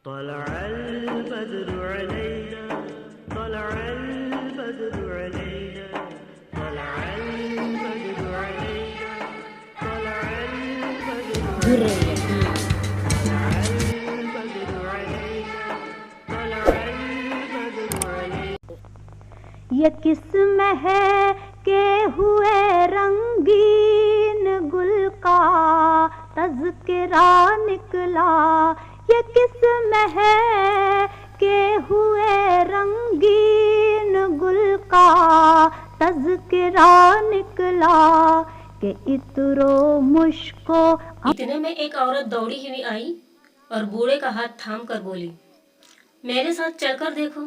طلع البدر علينا طلع البدر علينا طلع البدر علينا طلع البدر علينا طلع البدر علينا طلع البدر علينا یہ قسم ہے کہ ہوئے رنگین گل کا تذکرہ نکلا، یہ قسم ہے کہ ہوئے رنگین گل کا تذکرہ نکلا کہ عطر و مشک و اتنے میں ایک عورت دوڑی ہوئی آئی اور بوڑھے کا ہاتھ تھام کر بولی، میرے ساتھ چل کر دیکھو،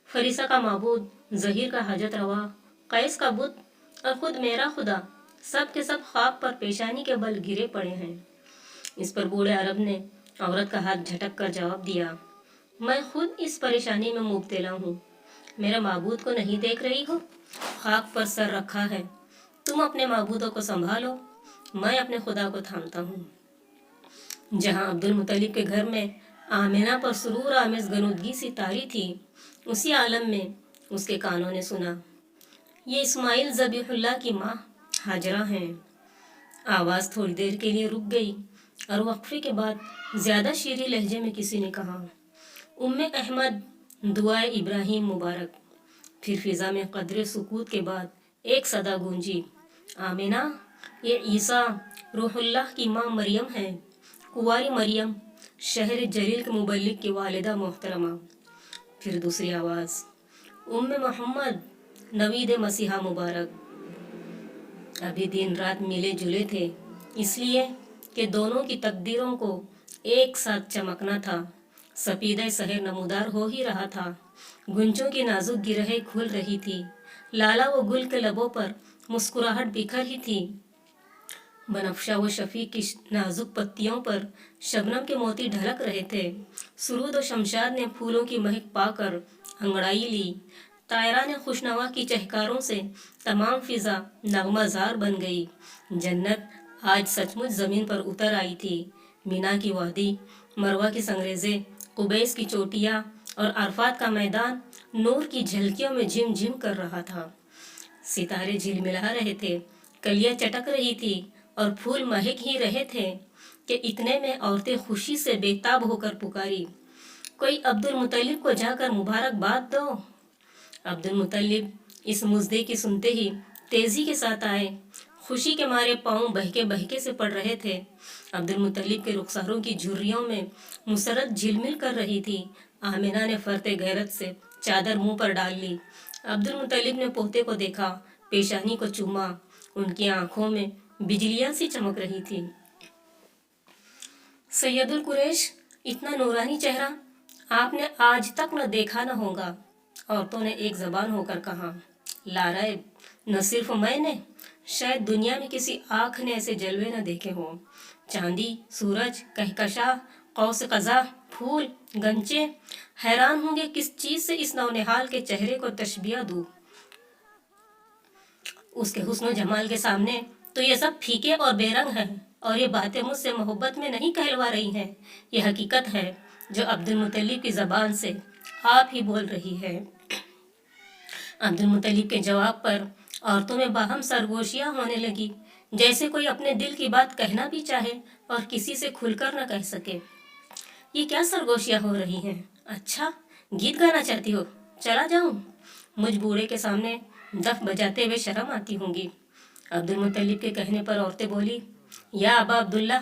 فریسہ کا معبود، ظہیر کا حاجت روا، قیس کا بت اور خود میرا خدا سب کے سب خاک پر پیشانی کے بل گرے پڑے ہیں۔ اس پر بوڑھے عرب نے عورت کا ہاتھ جھٹک کر جواب دیا، میں خود اس پریشانی میں مبتلا ہوں، میرے معبود کو نہیں دیکھ رہی ہو؟ خاک پر سر رکھا ہے، تم اپنے معبودوں کو سنبھالو، میں اپنے خدا کو تھامتا ہوں۔ جہاں عبد المطلب کے گھر میں آمنہ پر سرور آمیز گنودگی سی طاری تھی، اسی عالم میں اس کے کانوں نے سنا، یہ اسماعیل ذبیح اللہ کی ماں ہاجرہ ہیں۔ آواز تھوڑی دیر کے لیے رک گئی اور وقفے کے بعد زیادہ شیریں لہجے میں کسی نے کہا، ام احمد دعائے ابراہیم مبارک۔ پھر فضا میں قدر سکوت کے بعد ایک صدا گونجی، آمنہ، یہ عیسیٰ روح اللہ کی ماں مریم ہے، کنواری مریم، شہر جلیل کے مبلغ کی والدہ محترمہ۔ پھر دوسری آواز، ام محمد نوید مسیحا مبارک۔ ابھی دن رات ملے جلے تھے، اس لیے کہ دونوں کی تقدیروں کو ایک ساتھ چمکنا تھا۔ سپیدہ سحر نمودار ہو ہی رہا تھا، گنجوں کی نازک گرہیں کھل رہی تھی، لالا و گل کے لبوں پر مسکراہٹ بکھر ہی تھی، بنفشہ و شفیق کی نازک پتیوں پر شبنم کے موتی ڈھلک رہے تھے۔ سرود و شمشاد نے پھولوں کی مہک پا کر انگڑائی لی، طائران خوشنوا کی چہکاروں سے تمام فضا نغمہ زار بن گئی۔ جنت آج سچ مچ زمین پر اتر آئی تھی۔ مینا کی وادی، مروہ کی سنگریزیں، قبیس کی چوٹیاں اور عرفات کا میدان نور کی جھلکیوں میں جھم جھم کر رہا تھا۔ ستارے جھلملا رہے تھے، کلیاں چٹک رہی تھی اور پھول مہک ہی رہے تھے کہ اتنے میں عورتیں خوشی سے بے تاب ہو کر پکاری، کوئی عبد المطلب کو جا کر مبارکباد دو۔ عبد المطلب اس مزدے کی سنتے ہی تیزی کے ساتھ آئے، خوشی کے مارے پاؤں بہکے بہکے سے پڑ رہے تھے۔ عبد المطلب کے رخساروں کی جھریوں میں مسرت جھلمل کر رہی تھی۔ آمنہ نے فرط غیرت سے چادر منہ پر ڈال لی۔ عبد المطلب نے پوتے کو دیکھا، پیشانی کو چوما، ان کی آنکھوں میں بجلیاں سی چمک رہی تھی۔ سید القریش، اتنا نورانی چہرہ آپ نے آج تک نہ دیکھا نہ ہوگا، عورتوں نے ایک زبان ہو کر کہا۔ لا ریب، نہ صرف میں نے، شاید دنیا میں کسی آنکھ نے ایسے جلوے نہ دیکھے ہوں۔ چاندی، سورج، کہکشاں، قوس قزح، پھول، گنچے، حیران ہوں گے کس چیز سے اس نونہال کے چہرے کو تشبیہ دوں۔ اس کے حسن و جمال کے سامنے تو یہ سب پھیکے اور بے رنگ ہیں، اور یہ باتیں مجھ سے محبت میں نہیں کہلوا رہی ہیں، یہ حقیقت ہے جو عبد المطلب کی زبان سے آپ ہی بول رہی ہے۔ عبد المطلب کے جواب پر عورتوں میں باہم سرگوشیاں ہونے لگی، جیسے کوئی اپنے دل کی بات کہنا بھی چاہے اور کسی سے کھل کر نہ کہہ سکے۔ یہ کیا سرگوشیاں ہو رہی ہیں؟ اچھا، گیت گانا چاہتی ہو؟ چلا جاؤں؟ مجھ بوڑھے کے سامنے دف بجاتے ہوئے شرم آتی ہوں گی۔ عبد المطلب کے کہنے پر عورتیں بولی، یا ابا عبداللہ،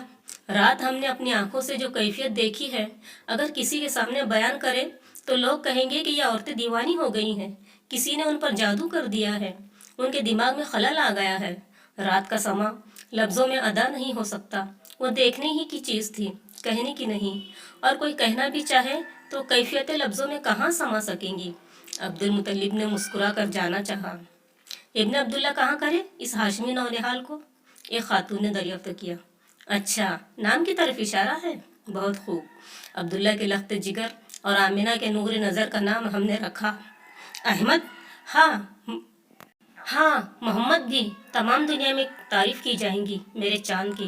رات ہم نے اپنی آنکھوں سے جو کیفیت دیکھی ہے، اگر کسی کے سامنے بیان کرے تو لوگ کہیں گے کہ یہ عورتیں دیوانی ہو گئی ہیں، کسی نے ان پر جادو کر دیا ہے، ان کے دماغ میں خلل آ گیا ہے۔ رات کا سما لفظوں میں ادا نہیں ہو سکتا، وہ دیکھنے ہی کی چیز تھی، کہنے کی نہیں، اور کوئی کہنا بھی چاہے تو کیفیتیں لفظوں میں کہاں سما سکیں گی۔ عبد المطلب نے مسکرا کر جانا چاہا۔ ابن عبداللہ کہاں کرے اس ہاشمی نونہال کو؟ ایک خاتون نے دریافت کیا۔ اچھا، نام کی طرف اشارہ ہے، بہت خوب۔ عبداللہ کے لخت جگر اور آمنہ کے نور نظر کا نام ہم نے رکھا۔ احمد؟ ہاں، محمد بھی، تمام دنیا میں تعریف کی جائیں گی میرے چاند کی،